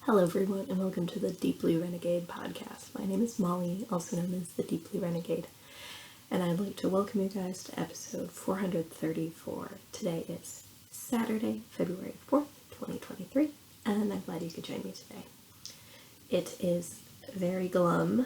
Hello everyone and welcome to the Deep Blue Renegade podcast. My name is Molly, also known as the Deep Blue Renegade, and I'd like to welcome you guys to episode 434. Today is Saturday, February 4th, 2023, and I'm glad you could join me today. It is very glum,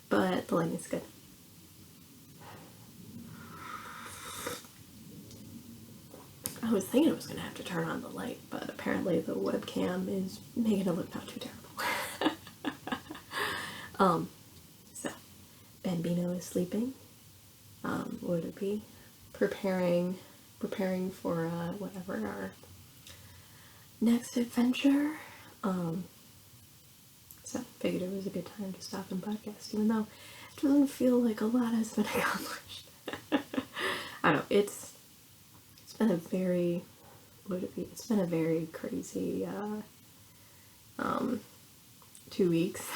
but the lighting is good. I was thinking I was going to have to turn on the light, but apparently the webcam is making it look not too terrible. So, Bambino is sleeping. Would it be preparing for whatever our next adventure? So figured it was a good time to stop and podcast, even though it doesn't feel like a lot has been accomplished. I don't know, it's been a very, it's been a very crazy 2 weeks.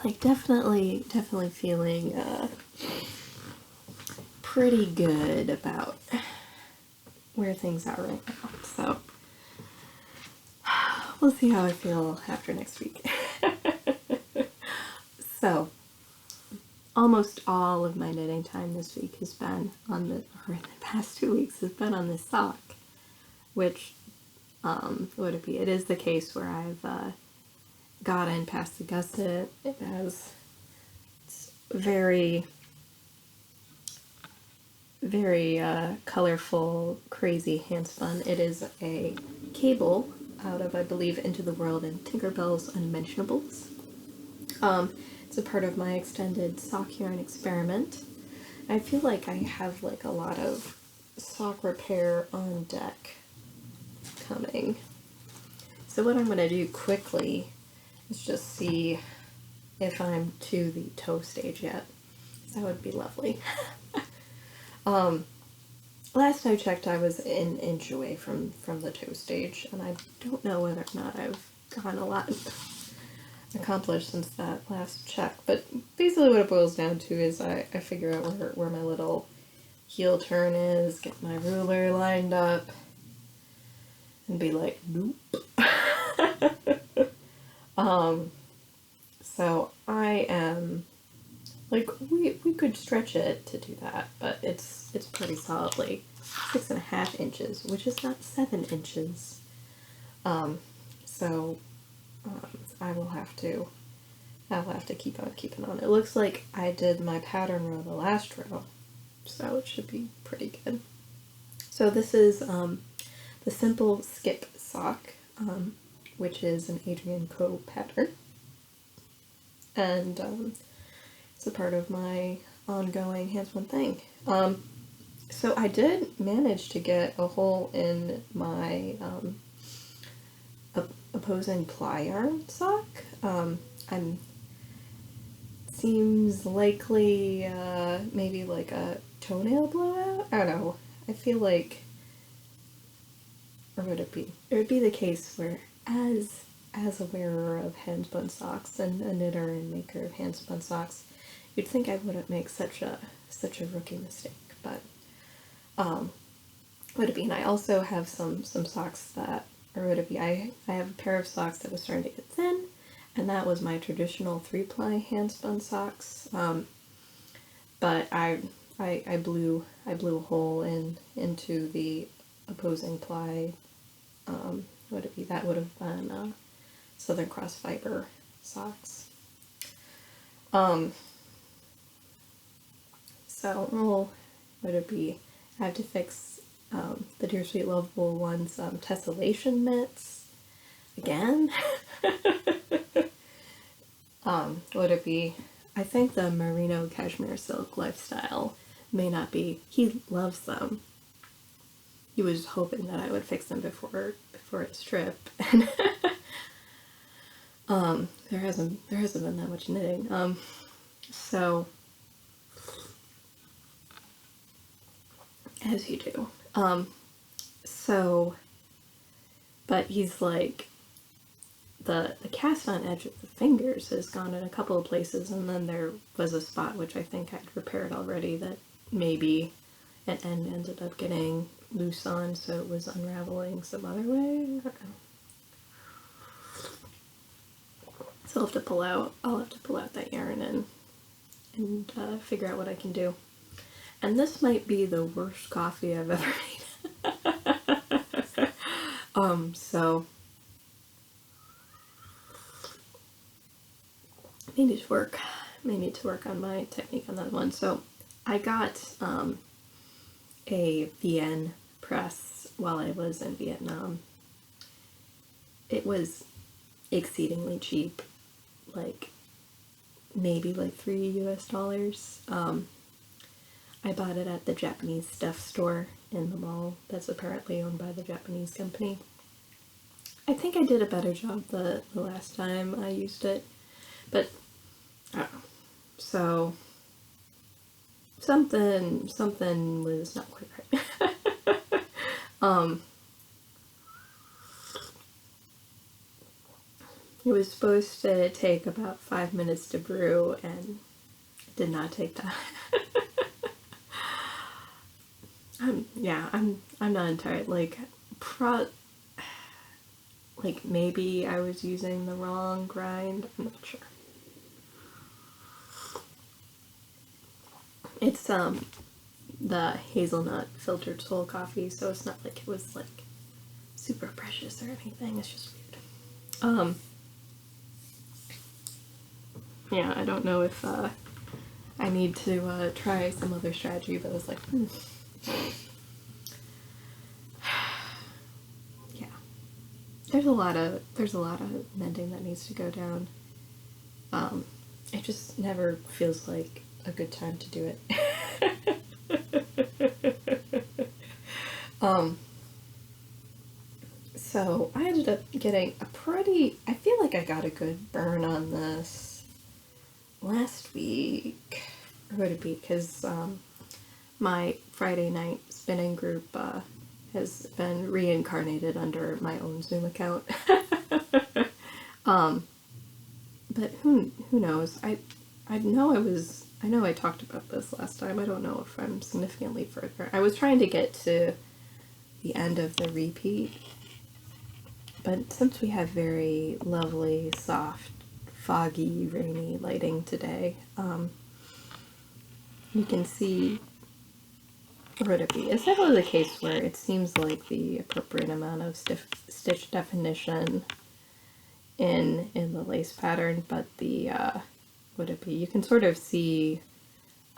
Like definitely feeling pretty good about where things are right now. So we'll see how I feel after next week. So almost all of my knitting time this week has been on the past 2 weeks has been on this sock, which it is the case where I've gotten past the gusset. It's very colorful, crazy hand spun. It is a cable out of, I believe, Into the World and Tinkerbell's Unmentionables. It's a part of my extended sock yarn experiment. I feel like I have like a lot of sock repair on deck coming. So what I'm going to do quickly is just see if I'm to the toe stage yet. That would be lovely. Last I checked, I was an inch away from the toe stage, and I don't know whether or not I've gotten a lot accomplished since that last check. But basically what it boils down to is I figure out where my little heel turn is, get my ruler lined up, and be like, nope. So I am, like, we could stretch it to do that, but it's pretty solidly 6.5 inches, which is not 7 inches. So I will have to keep on keeping on. It looks like I did my pattern row the last row, so it should be pretty good. So this is the Simple Skip sock, which is an Adrian Co pattern, and it's a part of my ongoing handspun thing. So I did manage to get a hole in my opposing ply yarn sock. Seems likely maybe like a toenail blowout? I don't know. I feel like, or would it be? It would be the case where as a wearer of handspun socks and a knitter and maker of handspun socks, you'd think I wouldn't make such a rookie mistake, but would it be? And I also have some socks that, or would it be? I have a pair of socks that was starting to get thin, and that was my traditional 3-ply handspun socks. But I blew a hole into the opposing ply. Would it be? That would have been Southern Cross fiber socks. So, would it be? I have to fix the Dear Sweet Lovable One's tessellation mitts again. Would it be? I think the merino cashmere silk lifestyle may not be. He loves them. He was hoping that I would fix them before its trip. There hasn't been that much knitting. So as you do. But he's like, the cast on edge of the fingers has gone in a couple of places, and then there was a spot which I think I'd repaired already that maybe an end ended up getting loose on, so it was unraveling some other way. I don't know. So I'll have to pull out that yarn and figure out what I can do. And this might be the worst coffee I've ever made. So may need to work on my technique on that one. So I got a VN press while I was in Vietnam. It was exceedingly cheap, like maybe like $3 US. I bought it at the Japanese stuff store in the mall that's apparently owned by the Japanese company. I think I did a better job the last time I used it, but I don't know. So something was not quite right. It was supposed to take about 5 minutes to brew, and it did not take that. I'm not entirely like maybe I was using the wrong grind. I'm not sure. It's the hazelnut filtered soul coffee, so it's not like it was like super precious or anything. It's just weird. Yeah, I don't know if I need to try some other strategy, but I was like, yeah. There's a lot of mending that needs to go down. It just never feels like a good time to do it. So I ended up getting I feel like I got a good burn on this last week, or would it be, because my Friday night spinning group has been reincarnated under my own Zoom account. But who knows? I know I talked about this last time. I don't know if I'm significantly further. I was trying to get to the end of the repeat, but since we have very lovely, soft, foggy, rainy lighting today, you can see, or would it be? It's definitely the case where it seems like the appropriate amount of stitch definition in the lace pattern, but the would it be? You can sort of see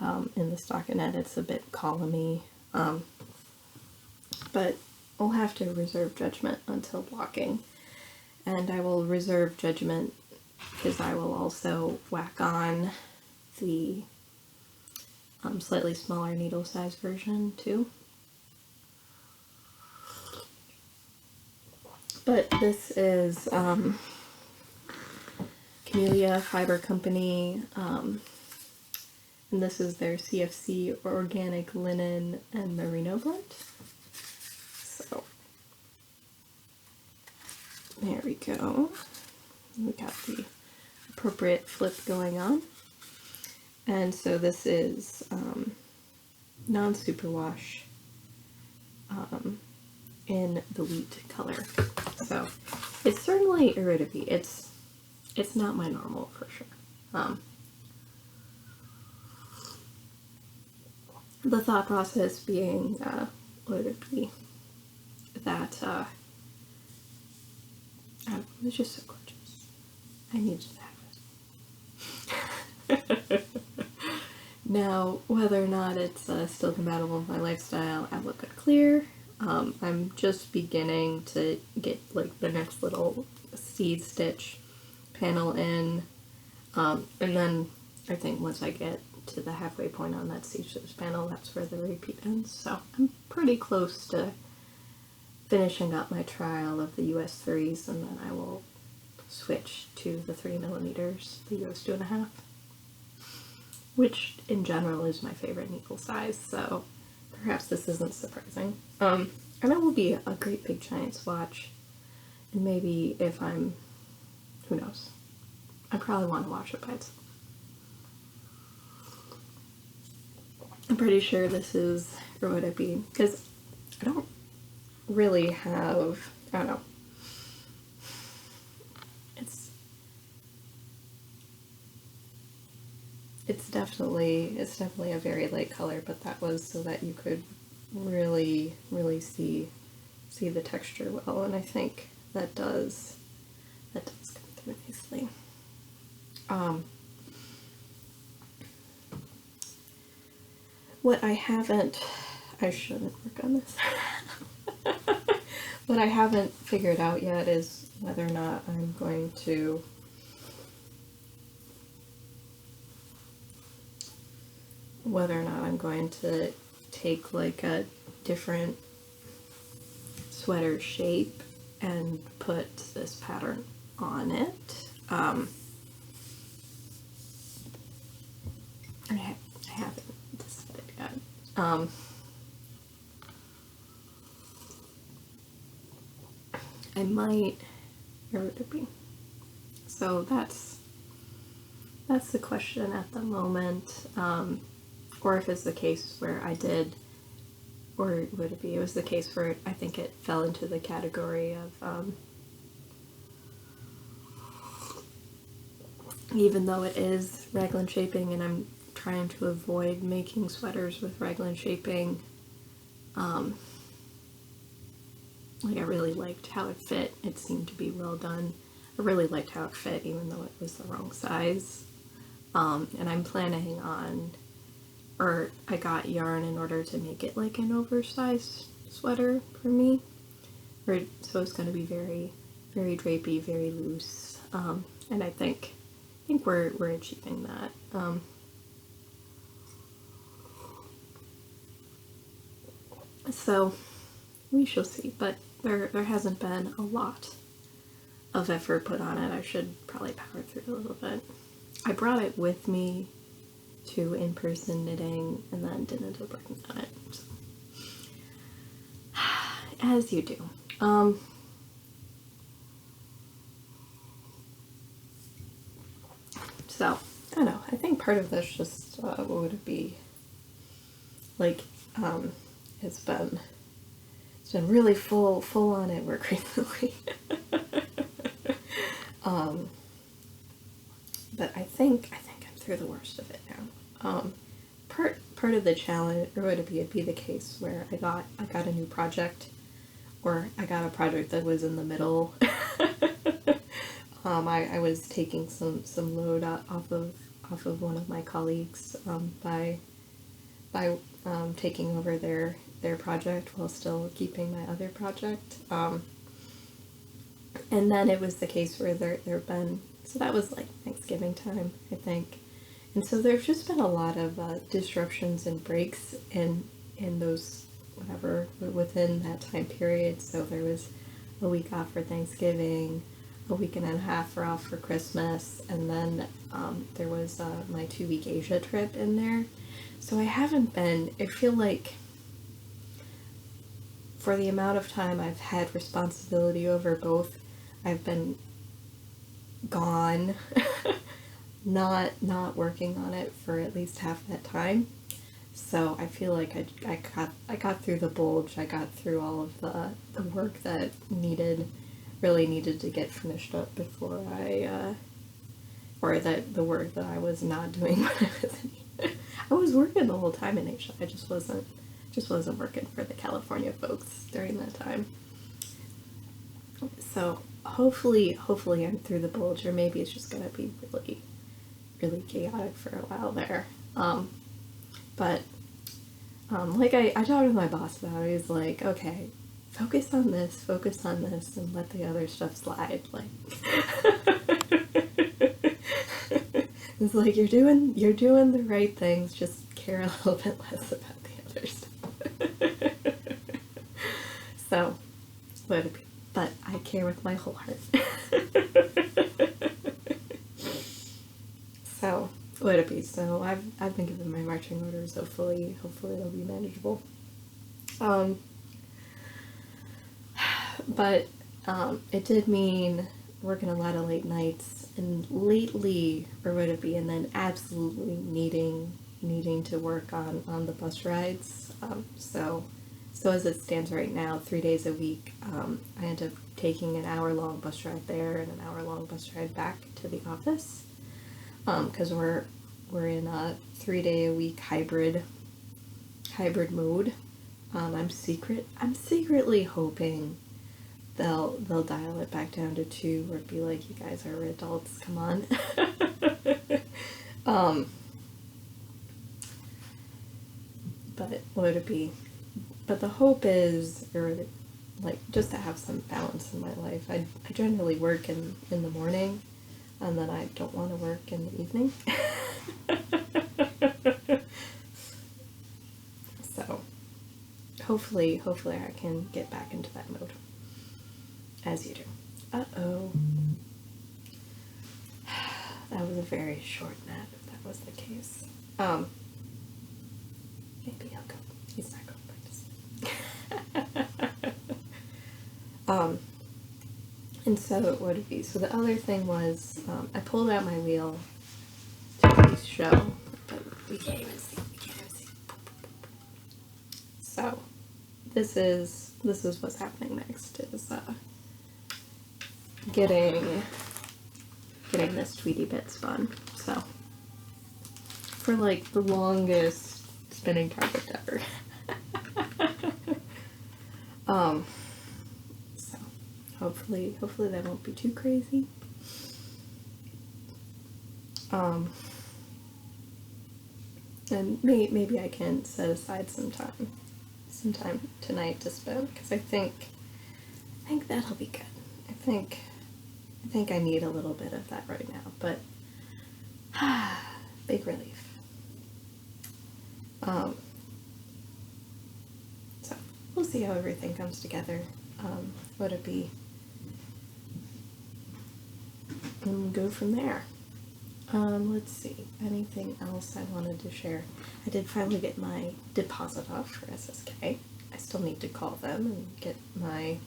in the stockinette it's a bit columny, but I'll have to reserve judgment until blocking, and I will reserve judgment because I will also whack on the slightly smaller needle size version too. But this is Camellia Fiber Company, and this is their CFC organic linen and merino blend. So there we go. We got the appropriate flip going on. And so this is non-superwash in the wheat color. So it's certainly iridity. It's not my normal for sure. The thought process being would it be that it's just so gorgeous. I need to have it. Now, whether or not it's still compatible with my lifestyle, I look at clear. I'm just beginning to get like the next little seed stitch panel in, and then I think once I get to the halfway point on that seed stitch panel, that's where the repeat ends. So I'm pretty close to finishing up my trial of the US 3s, and then I will switch to the 3mm, the US 2.5, which in general is my favorite needle size, so perhaps this isn't surprising. And it will be a great big giant swatch, and maybe if I'm, who knows, I probably want to wash it by itself. I'm pretty sure this is, or would it be, because I don't really have, I don't know, it's definitely a very light color, but that was so that you could really see the texture well, and I think that does come through nicely. What I haven't, I shouldn't work on this. What I haven't figured out yet is whether or not I'm going to take like a different sweater shape and put this pattern on it. I haven't decided yet. I might, where would it be? So that's the question at the moment, or if it's the case where I did, or would it be? It was the case where I think it fell into the category of, even though it is raglan shaping, and I'm trying to avoid making sweaters with raglan shaping, like I really liked how it fit. It seemed to be well done. I really liked how it fit, even though it was the wrong size. And I'm planning on, or I got yarn in order to make it like an oversized sweater for me. So it's going to be very, very drapey, very loose. And I think we're achieving that. So we shall see, but there hasn't been a lot of effort put on it. I should probably power through a little bit. I brought it with me to in-person knitting and then didn't end up working on it. So. As you do. So, I don't know. I think part of this just, what would it be? Like, it's been really full on at work recently. But I think I'm through the worst of it now. Part of the challenge, or would it be the case where I got a new project, or I got a project that was in the middle. I was taking some load off of one of my colleagues by taking over their project while still keeping my other project. And then it was the case where there've been, so that was like Thanksgiving time, I think. And so there's just been a lot of disruptions and breaks in those, whatever, within that time period. So there was a week off for Thanksgiving, a week and a half off for Christmas, and then there was my 2-week Asia trip in there. So I feel like for the amount of time I've had responsibility over both, I've been gone, not working on it for at least half that time. So I feel like I got through the bulge. I got through all of the work that really needed to get finished up before or that the work that I was not doing when I was I was working the whole time in Asia. I just wasn't working for the California folks during that time. So hopefully I'm through the bulge, or maybe it's just gonna be really, really chaotic for a while there. But like I talked with my boss about it. He's like, okay, focus on this, and let the other stuff slide. Like, it's like you're doing the right things. Just care a little bit less about the other stuff. So, but I care with my whole heart. So, what it be? So I've been given my marching orders. Hopefully it'll be manageable. But it did mean working a lot of late nights, and lately, or would it be, and then absolutely needing to work on the bus rides. So So as it stands right now, 3 days a week, I end up taking an hour-long bus ride there and an hour-long bus ride back to the office, because we're in a 3-day-a-week hybrid mode. I'm secretly hoping they'll dial it back down to 2, or be like, you guys are adults, come on. But what would it be? But the hope is, or like, just to have some balance in my life. I generally work in the morning, and then I don't want to work in the evening. So hopefully I can get back into that mode. As you do. Uh-oh. That was a very short nap, if that was the case. Maybe he'll go. He's not going back to sleep. And so it would be. So the other thing was, I pulled out my wheel to show, but we can't even see. So this is what's happening next, is getting this Tweety bit spun. So for like the longest spinning project ever. So hopefully that won't be too crazy. And maybe I can set aside some time tonight to spin, because I think that'll be good. I think I need a little bit of that right now, but big relief. So we'll see how everything comes together. What it be, and go from there. Let's see, anything else I wanted to share? I did finally get my deposit off for SSK. I still need to call them and get my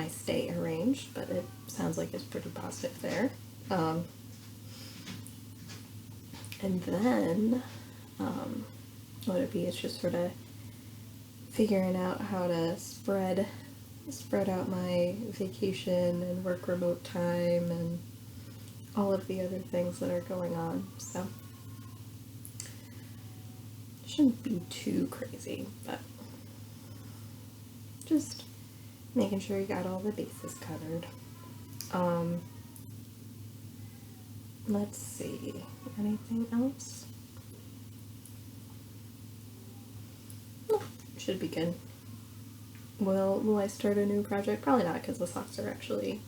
stay arranged, but it sounds like it's pretty positive there. And then, what it be, it's just sort of figuring out how to spread out my vacation and work remote time and all of the other things that are going on. So shouldn't be too crazy, but just making sure you got all the bases covered. Let's see, anything else? Oh, should be good. Will I start a new project? Probably not, because the socks are actually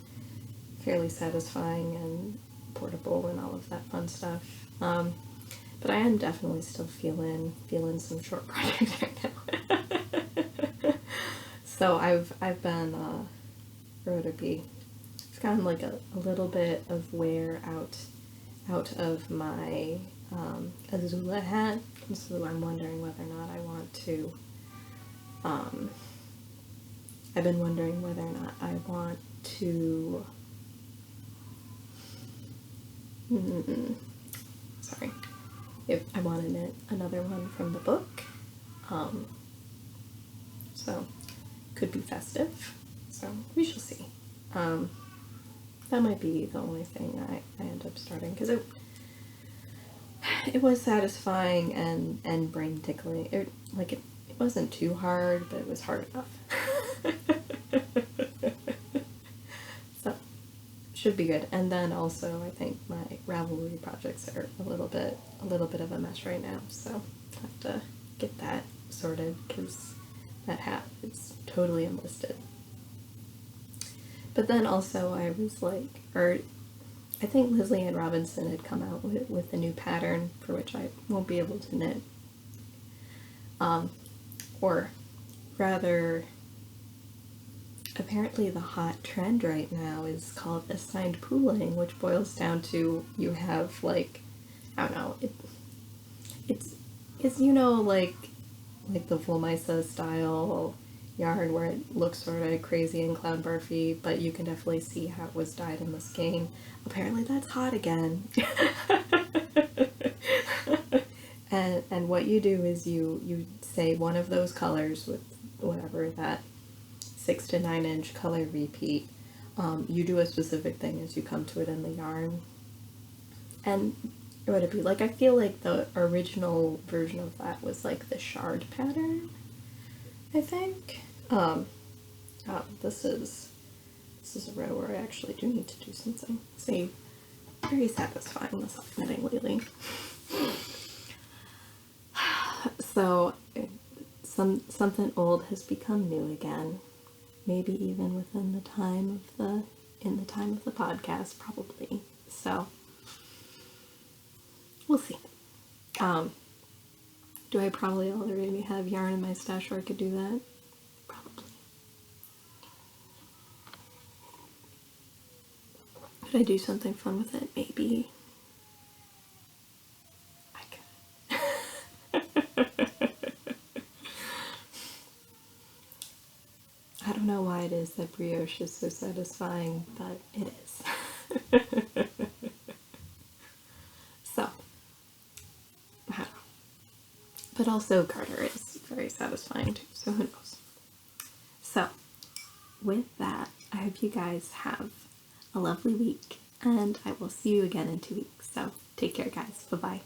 fairly satisfying and portable and all of that fun stuff. But I am definitely still feeling some short projects right now. So I've been, where would it be? It's gotten like a little bit of wear out of my Azula hat, and so I'm wondering whether or not I want to, I've been wondering whether or not I want to, sorry, if I want to knit another one from the book. So could be festive, so we shall see. That might be the only thing I end up starting, because it was satisfying and brain tickling. It wasn't too hard, but it was hard enough. So should be good. And then also I think my Ravelry projects are a little bit of a mess right now, so I have to get that sorted, because that hat is totally enlisted. But then also I was like, or I think Leslie Ann Robinson had come out with a new pattern for which I won't be able to knit. Or rather, apparently the hot trend right now is called assigned pooling, which boils down to you have like, I don't know, it's you know, like the Volmisa style yarn where it looks sort of crazy and clown barfy, but you can definitely see how it was dyed in the skein. Apparently that's hot again. And what you do is you say one of those colors with whatever, that 6 to 9 inch color repeat, you do a specific thing as you come to it in the yarn. And what would it be like? I feel like the original version of that was like the shard pattern, I think. This is a row where I actually do need to do something. See, very satisfying, the sock knitting lately. So something old has become new again. Maybe even within the time of the podcast, probably. So we'll see. Do I probably already have yarn in my stash where I could do that? Probably. Could I do something fun with it? Maybe. I don't know why it is that brioche is so satisfying, but it is. So, I don't know. But also garter is very satisfying too, so who knows. So, with that, I hope you guys have a lovely week, and I will see you again in 2 weeks. So, take care, guys. Bye-bye.